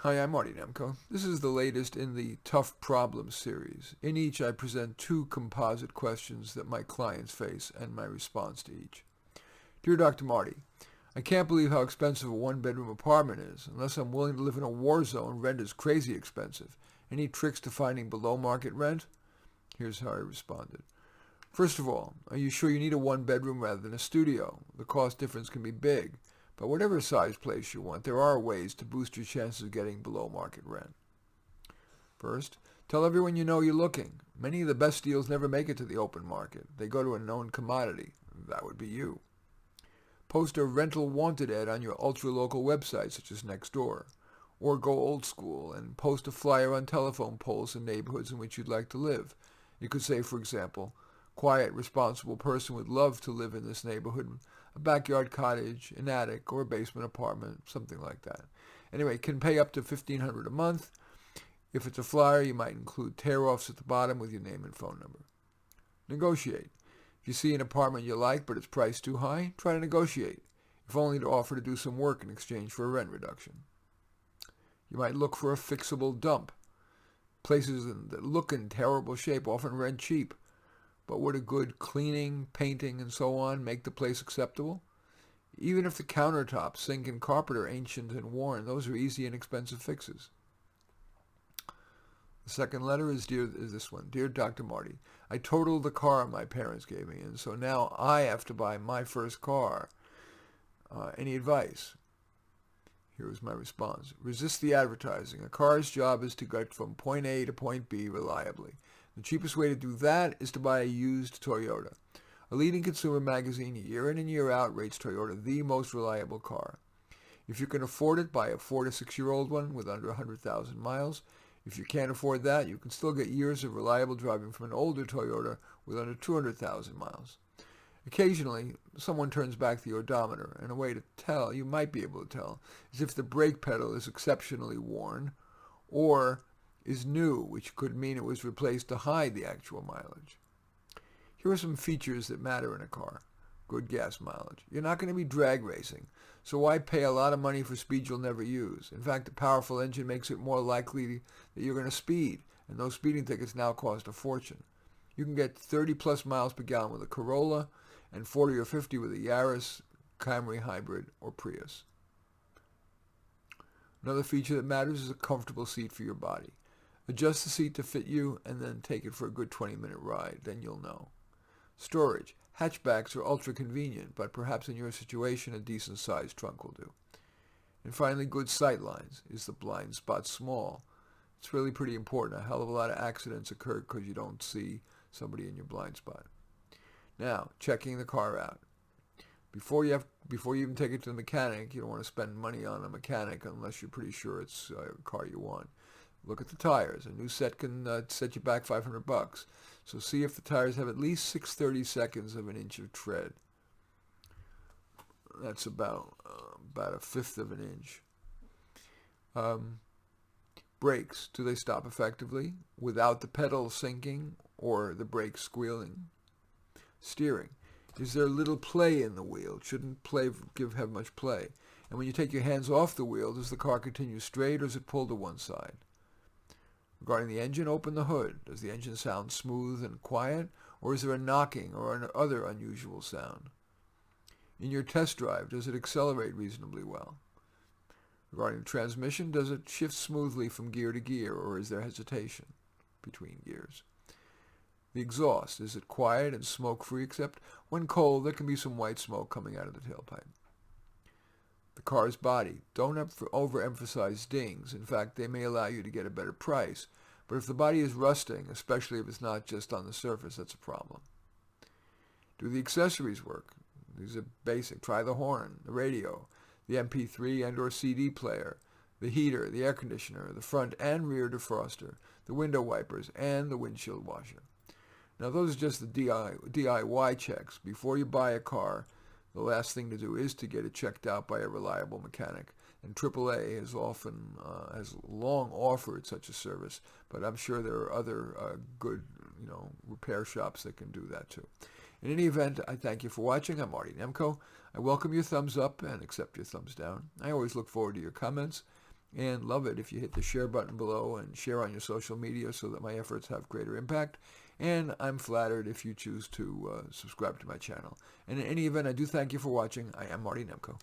Hi, I'm Marty Nemko. This is the latest in the Tough Problems series. In each, I present two composite questions that my clients face and my response to each. Dear Dr. Marty, I can't believe how expensive a one-bedroom apartment is. Unless I'm willing to live in a war zone, rent is crazy expensive. Any tricks to finding below-market rent? Here's how I responded. First of all, are you sure you need a one-bedroom rather than a studio? The cost difference can be big. But whatever size place you want, there are ways to boost your chances of getting below market rent. First, tell everyone you know you're looking. Many of the best deals never make it to the open market. They go to a known commodity. That would be you. Post a rental wanted ad on your ultra-local website, such as Nextdoor. Or go old school and post a flyer on telephone poles in neighborhoods in which you'd like to live. You could say, for example, quiet, responsible person would love to live in this neighborhood, a backyard cottage, an attic, or a basement apartment, something like that. Anyway, can pay up to $1,500 a month. If it's a flyer, you might include tear-offs at the bottom with your name and phone number. Negotiate. If you see an apartment you like but it's priced too high, try to negotiate, if only to offer to do some work in exchange for a rent reduction. You might look for a fixable dump. Places that look in terrible shape often rent cheap. But would a good cleaning, painting, and so on make the place acceptable? Even if the countertops, sink, and carpet are ancient and worn, those are easy and inexpensive fixes. The second letter is this one. Dear Dr. Marty, I totaled the car my parents gave me, and so now I have to buy my first car. Any advice? Here is my response. Resist the advertising. A car's job is to get from point A to point B reliably. The cheapest way to do that is to buy a used Toyota. A leading consumer magazine year in and year out rates Toyota the most reliable car. If you can afford it, buy a 4 to 6-year-old one with under 100,000 miles. If you can't afford that, you can still get years of reliable driving from an older Toyota with under 200,000 miles. Occasionally, someone turns back the odometer, and a way to tell, you might be able to tell, is if the brake pedal is exceptionally worn or is new, which could mean it was replaced to hide the actual mileage. Here are some features that matter in a car. Good gas mileage. You're not going to be drag racing, so why pay a lot of money for speed you'll never use? In fact, a powerful engine makes it more likely that you're going to speed, and those speeding tickets now cost a fortune. You can get 30 plus miles per gallon with a Corolla and 40 or 50 with a Yaris, Camry Hybrid, or Prius. Another feature that matters is a comfortable seat for your body. Adjust the seat to fit you and then take it for a good 20-minute ride. Then you'll know. Storage. Hatchbacks are ultra convenient, but perhaps in your situation a decent-sized trunk will do. And finally, good sight lines. Is the blind spot small? It's really pretty important. A hell of a lot of accidents occur because you don't see somebody in your blind spot. Now, checking the car out. Before you even take it to the mechanic, you don't want to spend money on a mechanic unless you're pretty sure it's a car you want. Look at the tires. A new set can set you back $500. So see if the tires have at least 6/32 of an inch of tread. That's about a fifth of an inch. Brakes. Do they stop effectively without the pedal sinking or the brakes squealing? Steering. Is there little play in the wheel? Shouldn't have much play. And when you take your hands off the wheel, does the car continue straight or is it pulled to one side? Regarding the engine, open the hood. Does the engine sound smooth and quiet, or is there a knocking or an other unusual sound? In your test drive, does it accelerate reasonably well? Regarding the transmission, does it shift smoothly from gear to gear, or is there hesitation between gears? The exhaust, is it quiet and smoke-free, except when cold there can be some white smoke coming out of the tailpipe? The car's body. Don't overemphasize dings. In fact, they may allow you to get a better price. But if the body is rusting, especially if it's not just on the surface, that's a problem. Do the accessories work? These are basic. Try the horn, the radio, the MP3 and or CD player, the heater, the air conditioner, the front and rear defroster, the window wipers, and the windshield washer. Now, those are just the DIY checks. Before you buy a car, the last thing to do is to get it checked out by a reliable mechanic. And AAA has long offered such a service, but I'm sure there are other good, repair shops that can do that too. In any event, I thank you for watching. I'm Marty Nemko. I welcome your thumbs up and accept your thumbs down. I always look forward to your comments. and love it if you hit the share button below and share on your social media so that my efforts have greater impact. And I'm flattered if you choose to subscribe to my channel. And in any event, I do thank you for watching. I am Marty Nemko.